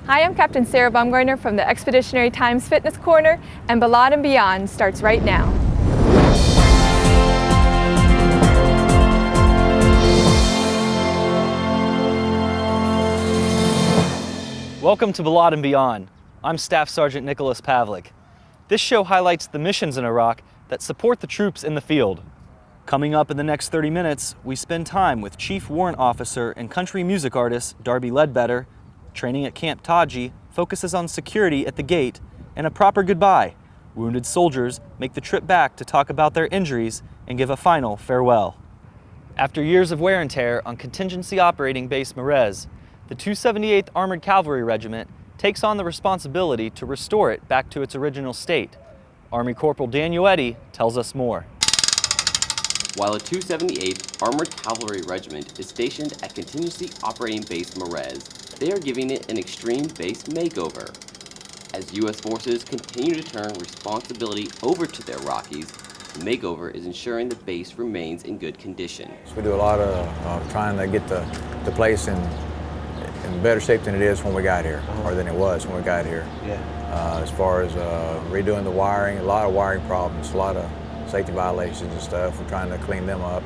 Hi, I'm Captain Sarah Baumgartner from the Expeditionary Times Fitness Corner, and Balad and Beyond starts right now. Welcome to Balad and Beyond. I'm Staff Sergeant Nicholas Pavlik. This show highlights the missions in Iraq that support the troops in the field. Coming up in the next 30 minutes, we spend time with Chief Warrant Officer and country music artist Darby Ledbetter. Training at Camp Taji focuses on security at the gate and a proper goodbye. Wounded soldiers make the trip back to talk about their injuries and give a final farewell. After years of wear and tear on contingency operating base Merez, the 278th Armored Cavalry Regiment takes on the responsibility to restore it back to its original state. Army Corporal Daniel Eddy tells us more. While the 278th Armored Cavalry Regiment is stationed at Contingency Operating Base Merez, they are giving it an extreme base makeover. As U.S. forces continue to turn responsibility over to the Iraqis, the makeover is ensuring the base remains in good condition. So we do a lot of trying to get the place in better shape than it is when we got here, or than it was when we got here. As far as redoing the wiring, a lot of wiring problems, a lot of safety violations and stuff. We're trying to clean them up.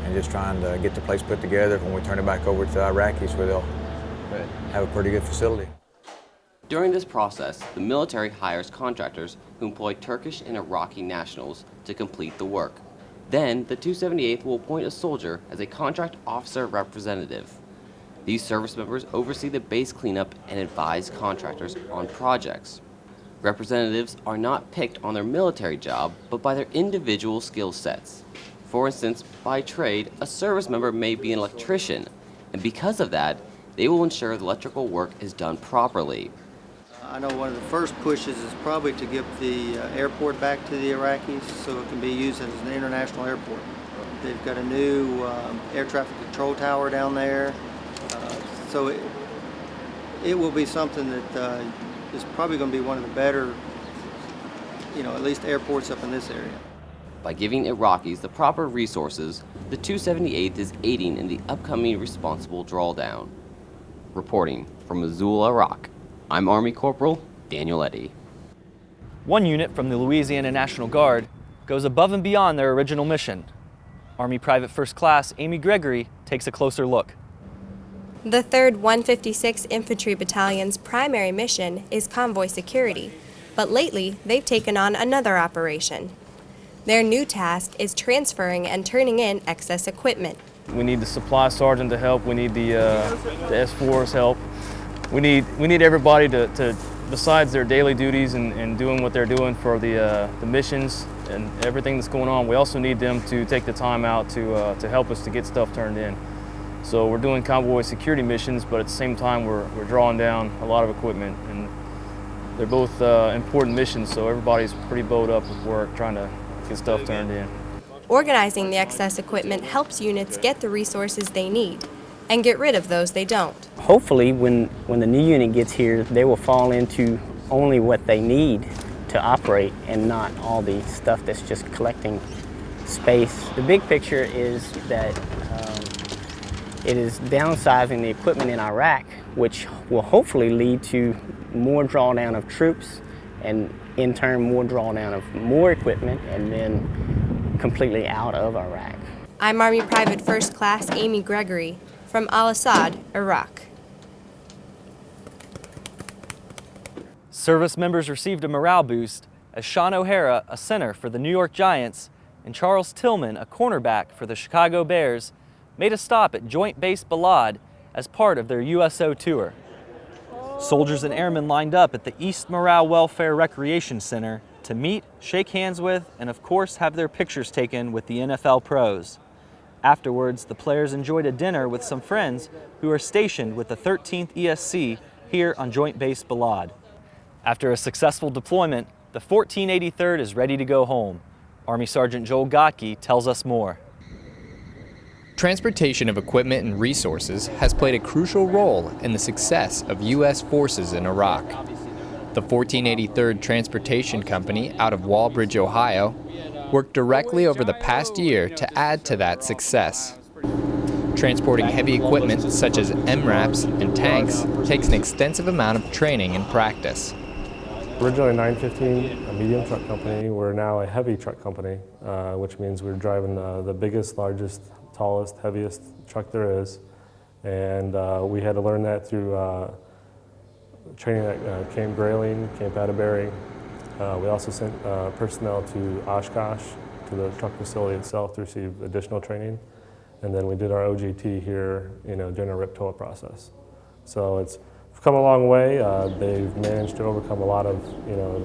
And just trying to get the place put together when we turn it back over to the Iraqis, where they'll have a pretty good facility. During this process, the military hires contractors who employ Turkish and Iraqi nationals to complete the work. Then, the 278th will appoint a soldier as a contract officer representative. These service members oversee the base cleanup and advise contractors on projects. Representatives are not picked on their military job, but by their individual skill sets. For instance, by trade, a service member may be an electrician, and because of that, they will ensure the electrical work is done properly. I know one of the first pushes is probably to get the airport back to the Iraqis so it can be used as an international airport. They've got a new air traffic control tower down there, so it will be something that is probably going to be one of the better, at least airports up in this area. By giving Iraqis the proper resources, the 278th is aiding in the upcoming responsible drawdown. Reporting from Mosul, Iraq, I'm Army Corporal Daniel Eddy. One unit from the Louisiana National Guard goes above and beyond their original mission. Army Private First Class Amy Gregory takes a closer look. The 3rd 156 Infantry Battalion's primary mission is convoy security, but lately they've taken on another operation. Their new task is transferring and turning in excess equipment. We need the supply sergeant to help. We need the S4's help. We need everybody to besides their daily duties and doing what they're doing for the missions and everything that's going on. We also need them to take the time out to help us to get stuff turned in. So we're doing convoy security missions, but at the same time we're drawing down a lot of equipment, and they're both important missions. So everybody's pretty bowed up with work, trying to get stuff turned in. Organizing the excess equipment helps units get the resources they need and get rid of those they don't. Hopefully when the new unit gets here, they will fall into only what they need to operate and not all the stuff that's just collecting space. The big picture is that it is downsizing the equipment in Iraq, which will hopefully lead to more drawdown of troops and in turn more drawdown of more equipment and then completely out of Iraq. I'm Army Private First Class Amy Gregory from Al-Assad, Iraq. Service members received a morale boost as Sean O'Hara, a center for the New York Giants, and Charles Tillman, a cornerback for the Chicago Bears, made a stop at Joint Base Balad as part of their USO tour. Soldiers and airmen lined up at the East Morale Welfare Recreation Center to meet, shake hands with, and of course have their pictures taken with the NFL pros. Afterwards, the players enjoyed a dinner with some friends who are stationed with the 13th ESC here on Joint Base Balad. After a successful deployment, the 1483rd is ready to go home. Army Sergeant Joel Gotke tells us more. Transportation of equipment and resources has played a crucial role in the success of U.S. forces in Iraq. The 1483rd Transportation Company out of Walbridge, Ohio, worked directly over the past year to add to that success. Transporting heavy equipment such as MRAPs and tanks takes an extensive amount of training and practice. Originally 915, a medium truck company, we're now a heavy truck company, which means we're driving the biggest, largest, tallest, heaviest truck there is. And we had to learn that through training at Camp Grayling, Camp Atterbury. We also sent personnel to Oshkosh, to the truck facility itself, to receive additional training. And then we did our OJT here, during our RIP-TOA process. So it's come a long way. They've managed to overcome a lot of,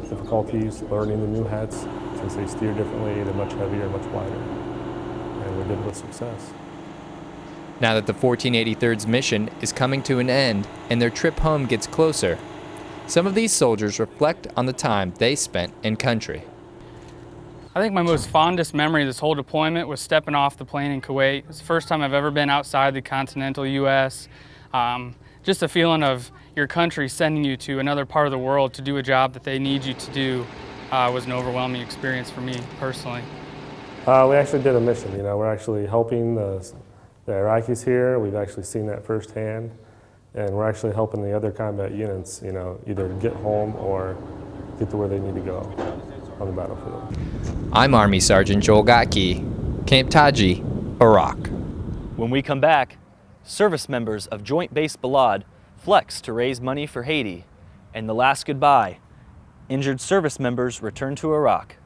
difficulties learning the new heads. Since they steer differently, they're much heavier, much wider. And we did it with success. Now that the 1483rd's mission is coming to an end and their trip home gets closer, some of these soldiers reflect on the time they spent in country. I think my most fondest memory of this whole deployment was stepping off the plane in Kuwait. It's the first time I've ever been outside the continental U.S. Just the feeling of your country sending you to another part of the world to do a job that they need you to do was an overwhelming experience for me personally. We actually did a mission. We're actually helping the Iraqis here. We've actually seen that firsthand. And we're actually helping the other combat units, either get home or get to where they need to go on the battlefield. I'm Army Sergeant Joel Gotke, Camp Taji, Iraq. When we come back, service members of Joint Base Balad flex to raise money for Haiti, and the last goodbye, injured service members return to Iraq.